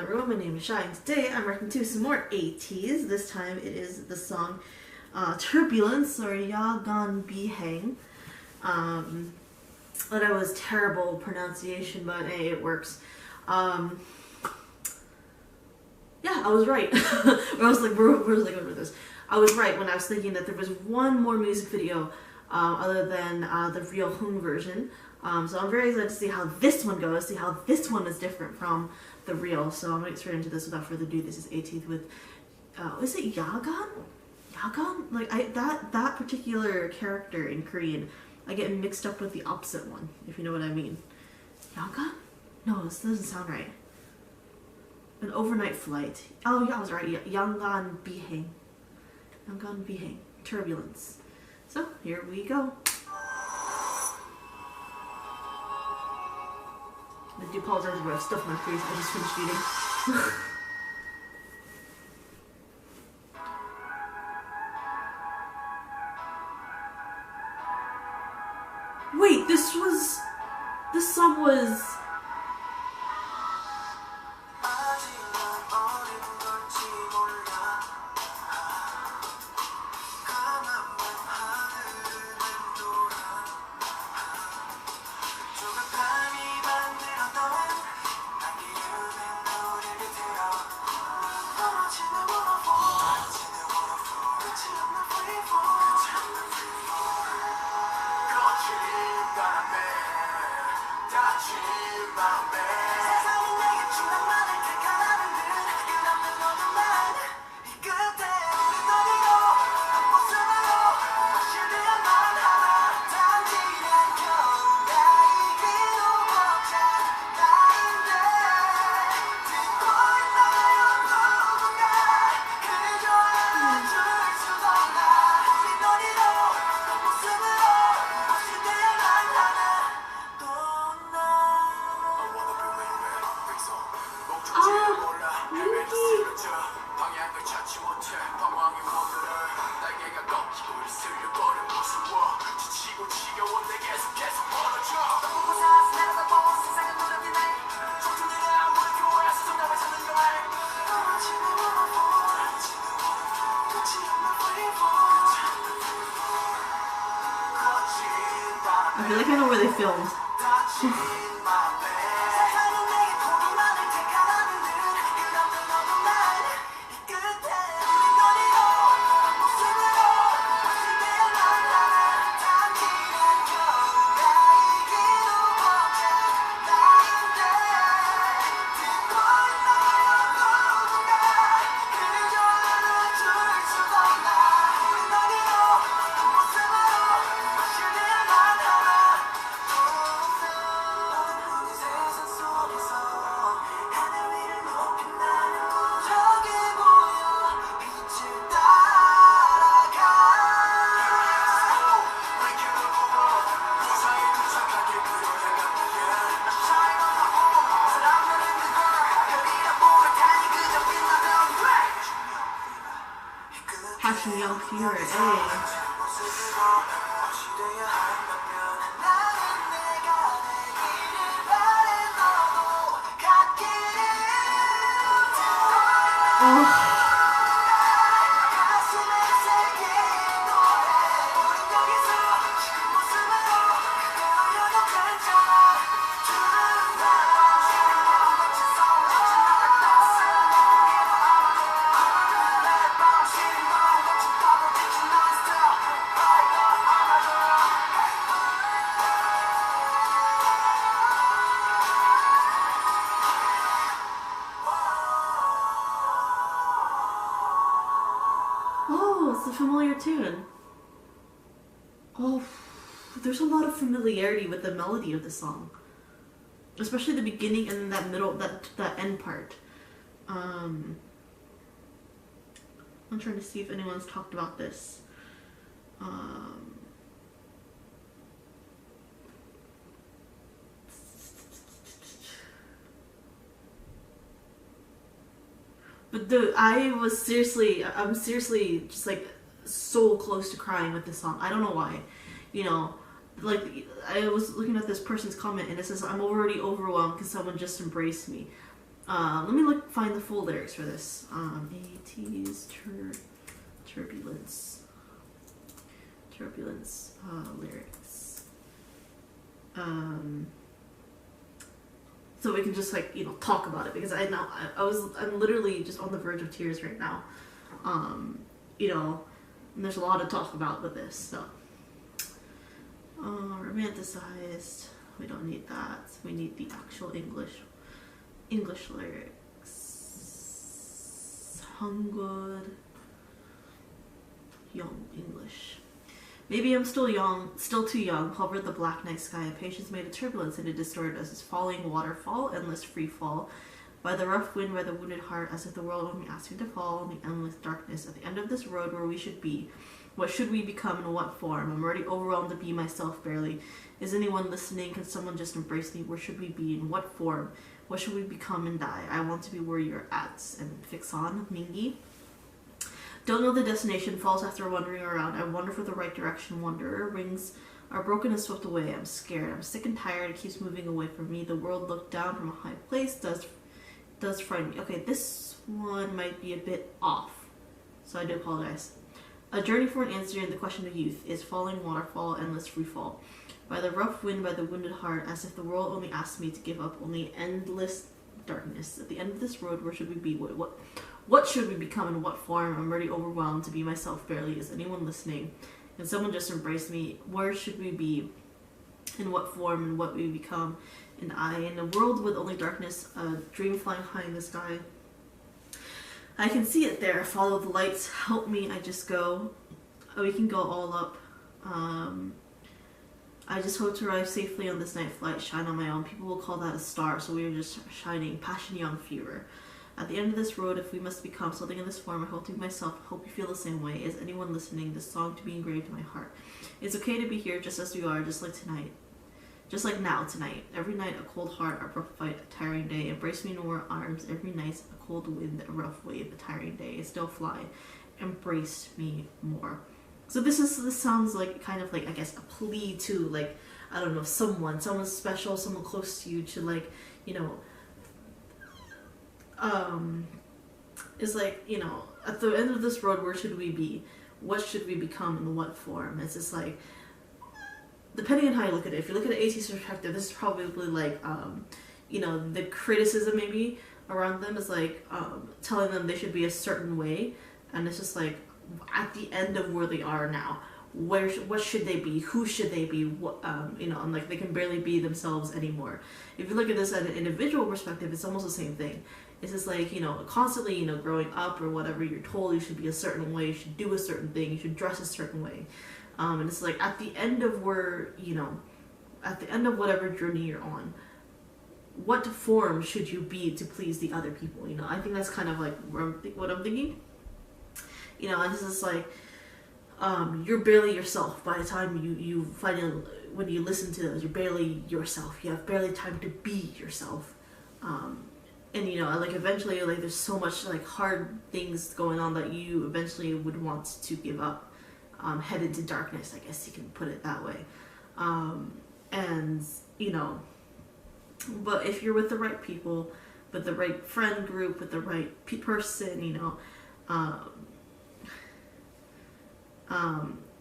everyone, my name is Shai, and today I'm reacting to some more Ateez. This time it is the song Turbulence, or 야간비행. That was terrible pronunciation, but hey, it works. Yeah, I was right. I was like, where was I going with this? I was right when I was thinking that there was one more music video other than the real home version. So I'm very excited to see how this one goes, see how this one is different from the real. So I'm going to get straight into this without further ado. This is Ateez with, is it Yagan? Yagan? Like, that particular character in Korean, I get mixed up with the opposite one, if you know what I mean. Yagan? No, this doesn't sound right. An overnight flight. Oh, yeah, I was right. 야간비행. 야간비행. Turbulence. So, here we go. I do apologize if I have stuff in my face. I just finished eating. Wait, this song was... I feel like I know where they filmed. Young Fury, It's a familiar tune. Oh, there's a lot of familiarity with the melody of the song, especially the beginning and then that middle, that end part. I'm trying to see if anyone's talked about this. But I'm seriously just like so close to crying with this song. I don't know why. You know, like I was looking at this person's comment and it says, I'm already overwhelmed because someone just embraced me. Let me find the full lyrics for this. Ateez, Turbulence. Turbulence lyrics. So we can just like, you know, talk about it, because I'm literally just on the verge of tears right now. You know, and there's a lot to talk about with this. So romanticized. We don't need that. We need the actual English lyrics. Hung good. Young English. Maybe I'm still too young. Hovered the black night sky. Patience made a turbulence, and it distorted us as falling waterfall, endless free fall. By the rough wind, by the wounded heart, as if the world only asked me to fall in the endless darkness. At the end of this road where we should be, what should we become and what form? I'm already overwhelmed to be myself barely. Is anyone listening? Can someone just embrace me? Where should we be? In what form? What should we become and die? I want to be where you're at. And fix on, Mingy. Don't know the destination, falls after wandering around. I wander for the right direction, wanderer. Wings are broken and swept away. I'm scared. I'm sick and tired. It keeps moving away from me. The world looked down from a high place. Does frighten me. Okay, this one might be a bit off, so I do apologize. A journey for an answer in the question of youth is falling waterfall, endless free fall. By the rough wind, by the wounded heart, as if the world only asked me to give up, only endless darkness. At the end of this road, where should we be? What should we become and what form? I'm already overwhelmed to be myself barely. Is anyone listening? Can someone just embrace me? Where should we be? In what form and what we become? And I, in a world with only darkness, a dream flying high in the sky. I can see it there. Follow the lights. Help me. I just go. We can go all up. I just hope to arrive safely on this night flight. Shine on my own. People will call that a star. So we are just shining. Passion, young fever. At the end of this road, if we must become something in this form, I hope to be myself. I hope you feel the same way. Is anyone listening? This song to be engraved in my heart. It's okay to be here just as we are, just like tonight. Just like now, tonight. Every night, a cold heart, a rough fight, a tiring day. Embrace me in warm arms. Every night, a cold wind, a rough wave, a tiring day. Still fly. Embrace me more. So this sounds like kind of like, I guess, a plea to, like, I don't know, someone special, someone close to you, to, like, you know, is like, you know, at the end of this road, where should we be? What should we become in what form? It's just like, depending on how you look at it. If you look at an Ateez perspective, this is probably like, you know, the criticism maybe around them is like telling them they should be a certain way, and it's just like, at the end of where they are now, what should they be? Who should they be? What, you know, and like they can barely be themselves anymore. If you look at this at an individual perspective, it's almost the same thing. It's just like, you know, constantly, you know, growing up or whatever, you're told you should be a certain way, you should do a certain thing, you should dress a certain way. And it's like, at the end of where, you know, at the end of whatever journey you're on, what form should you be to please the other people? You know, I think that's kind of like what I'm thinking. You know, and it's just like, you're barely yourself by the time you finally, when you listen to those, you're barely yourself. You have barely time to be yourself. And you know, like eventually, like there's so much like hard things going on that you eventually would want to give up, head into darkness, I guess you can put it that way. And you know, but if you're with the right people, with the right friend group, with the right person, you know,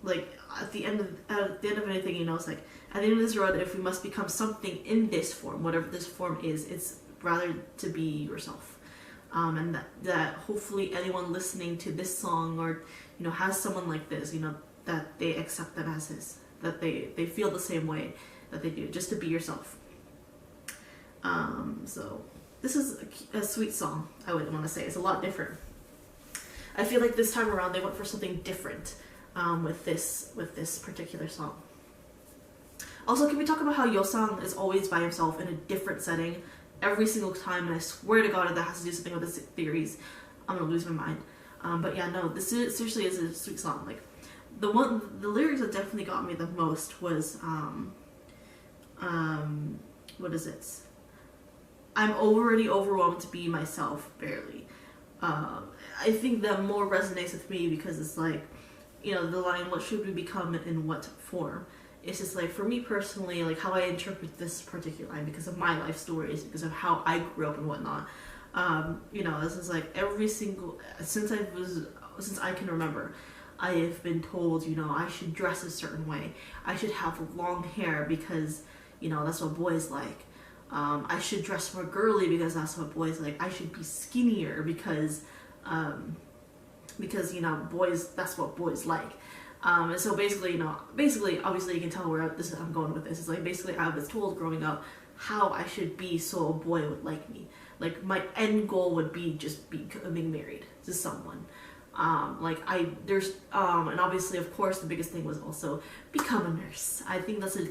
like at the end of anything, you know, it's like at the end of this road, if we must become something in this form, whatever this form is, it's rather to be yourself. And that hopefully anyone listening to this song, or you know, has someone like this, you know, that they accept them as is, that they feel the same way that they do, just to be yourself. So this is a sweet song, I would want to say. It's a lot different. I feel like this time around they went for something different with this particular song. Also, can we talk about how Yeosang is always by himself in a different setting every single time, and I swear to God if that has to do something with his theories, I'm gonna lose my mind. But yeah, no, this seriously is a sweet song. Like the lyrics that definitely got me the most was what is it? I'm already overwhelmed to be myself barely. I think that more resonates with me because it's like, you know, the line, what should we become in what form? It's just like, for me personally, like how I interpret this particular line, because of my life stories, because of how I grew up and whatnot, You know, this is like every single, since I can remember, I have been told, you know, I should dress a certain way. I should have long hair because, you know, that's what boys like. I should dress more girly because that's what boys like. I should be skinnier because you know, boys, that's what boys like. And so basically, you know, obviously you can tell where I'm going with this. It's like, basically I was told growing up how I should be so a boy would like me. Like, my end goal would be just being married to someone. And obviously, of course, the biggest thing was also become a nurse. I think that's a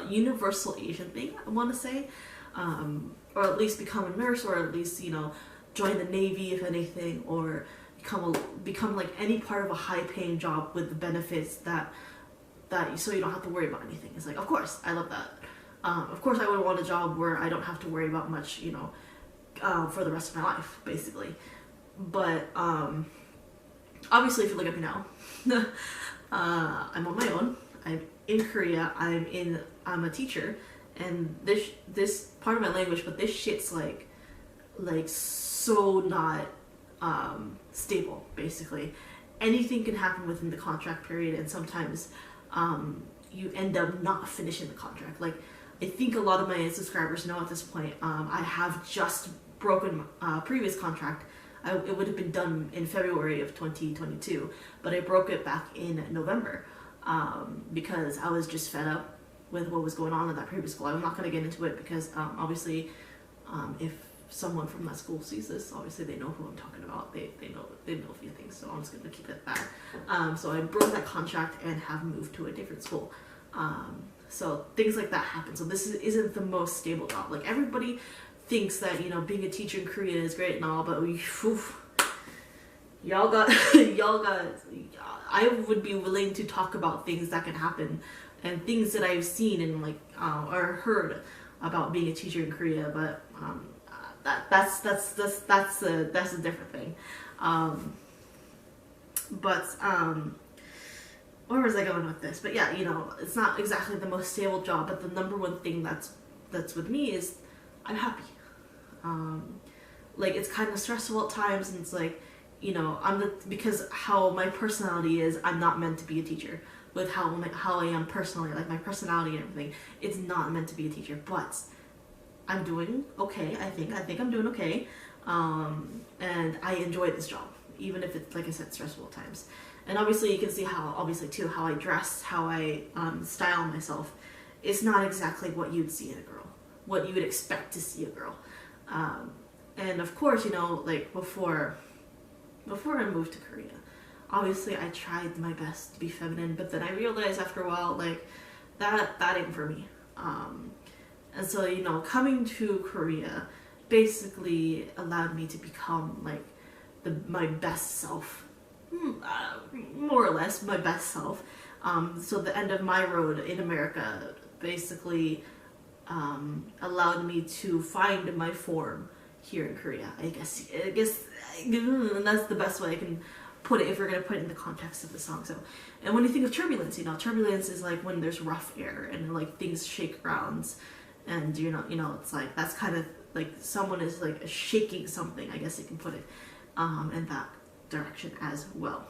universal Asian thing, I want to say. Or at least become a nurse, or at least, you know, join the Navy if anything, or become like any part of a high-paying job with the benefits that so you don't have to worry about anything. It's like, of course, I love that. Of course, I would want a job where I don't have to worry about much, you know, for the rest of my life, basically. But obviously, if you look at me now, I'm on my own. I'm in Korea. I'm a teacher, and this part of my language, but this shit's like so not stable. Basically, anything can happen within the contract period, and sometimes you end up not finishing the contract. Like, I think a lot of my subscribers know at this point, I have just broken previous contract. It would have been done in February of 2022, but I broke it back in November because I was just fed up with what was going on in that previous school. I'm not going to get into it because obviously if someone from that school sees this, obviously they know who I'm talking about. They know a few things, so I'm just going to keep it at that. So I broke that contract and have moved to a different school. So things like that happen. So this isn't the most stable job. Like, everybody thinks that, you know, being a teacher in Korea is great and all, but y'all got I would be willing to talk about things that can happen and things that I've seen and like or heard about being a teacher in Korea, but that's a different thing. Where was I going with this? But yeah, you know, it's not exactly the most stable job, but the number one thing that's with me is I'm happy. Like, it's kind of stressful at times, and it's like, you know, because how my personality is, I'm not meant to be a teacher. With how I am personally, like my personality and everything, it's not meant to be a teacher. But I'm doing okay. I think I'm doing okay, and I enjoy this job, even if it's, like I said, stressful at times. And obviously, you can see how I dress, how I style myself. It's not exactly what you'd see in a girl, what you would expect to see a girl. And of course, you know, like before I moved to Korea, obviously I tried my best to be feminine, but then I realized after a while, like, that ain't for me. And so, you know, coming to Korea basically allowed me to become like my best self. More or less my best self. So the end of my road in America basically allowed me to find my form here in Korea. I guess that's the best way I can put it if we're gonna put it in the context of the song. So, and when you think of turbulence, you know, turbulence is like when there's rough air and like things shake around, and you know, it's like that's kind of like someone is like shaking something. I guess you can put it in that direction as well.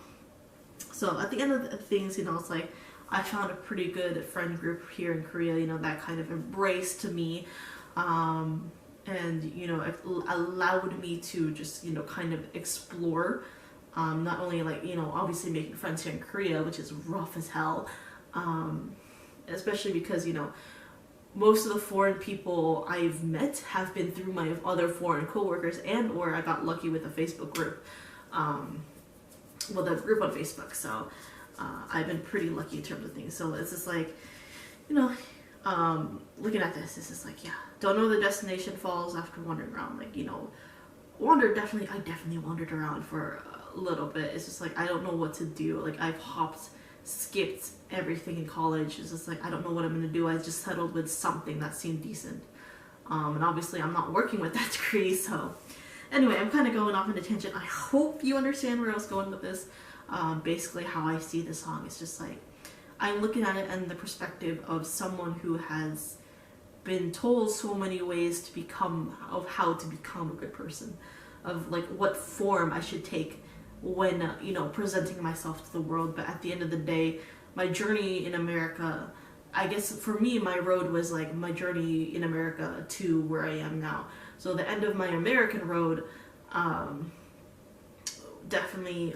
So at the end of the things, you know, it's like I found a pretty good friend group here in Korea, you know, that kind of embraced me, and, you know, it allowed me to just, you know, kind of explore, not only like, you know, obviously making friends here in Korea, which is rough as hell, especially because, you know, most of the foreign people I've met have been through my other foreign coworkers, and or I got lucky with a Facebook group, the group on Facebook. So I've been pretty lucky in terms of things. So it's just like, you know, looking at this, it's just like, yeah, don't know the destination falls after wandering around. Like, you know, I definitely wandered around for a little bit. It's just like, I don't know what to do. Like, I've skipped everything in college. It's just like, I don't know what I'm gonna do. I just settled with something that seemed decent. And obviously I'm not working with that degree, so anyway, I'm kind of going off on a tangent. I hope you understand where I was going with this. Basically how I see this song is just like, I'm looking at it in the perspective of someone who has been told so many ways to become, of how to become a good person, of like what form I should take when you know, presenting myself to the world. But at the end of the day, my journey in America, I guess for me, my road was like my journey in America to where I am now. So the end of my American road, definitely,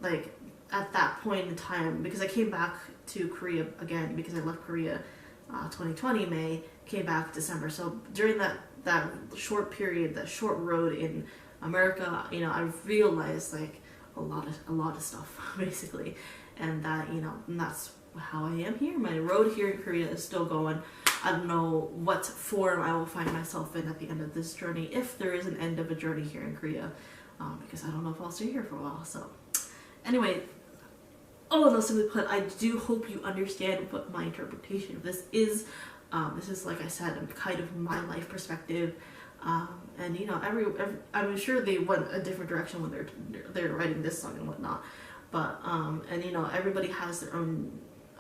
like at that point in time, because I came back to Korea again, because I left Korea 2020 May, came back December. So during that short period, that short road in America, you know, I realized like a lot of stuff basically, and that, you know, and that's how I am here. My road here in Korea is still going. I don't know what form I will find myself in at the end of this journey, if there is an end of a journey here in Korea, because I don't know if I'll stay here for a while. So anyway, all else simply put, I do hope you understand what my interpretation of this is. This is, like I said, kind of my life perspective, and you know, I'm sure they went a different direction when they're writing this song and whatnot, but and you know, everybody has their own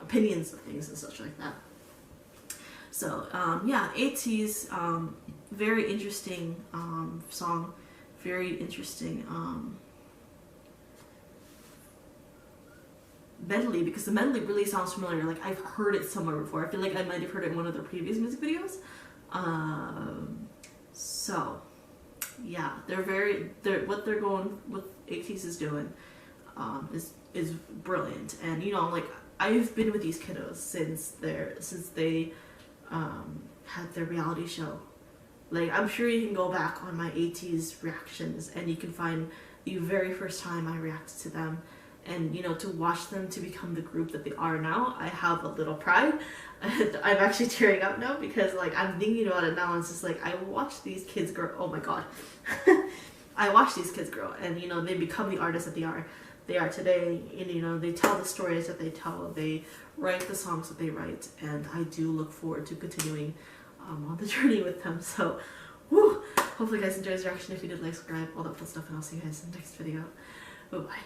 opinions of things and such like that. So yeah, Ateez, very interesting song, very interesting medley, because the medley really sounds familiar. Like I've heard it somewhere before. I feel like I might have heard it in one of their previous music videos. So yeah, what they're going, what Ateez is doing is brilliant. And you know, like I've been with these kiddos since they had their reality show. Like I'm sure you can go back on my Ateez reactions and you can find the very first time I reacted to them. And you know, to watch them to become the group that they are now, I have a little pride. And I'm actually tearing up now because like I'm thinking about it now, and it's just like I watched these kids grow. Oh my god. I watched these kids grow, and you know, they become the artists that they are today. And you know, they tell the stories that they tell, they write the songs that they write, and I do look forward to continuing on the journey with them. So whew, hopefully you guys enjoyed this reaction. If you did, like, subscribe, all that fun stuff, and I'll see you guys in the next video. Bye bye.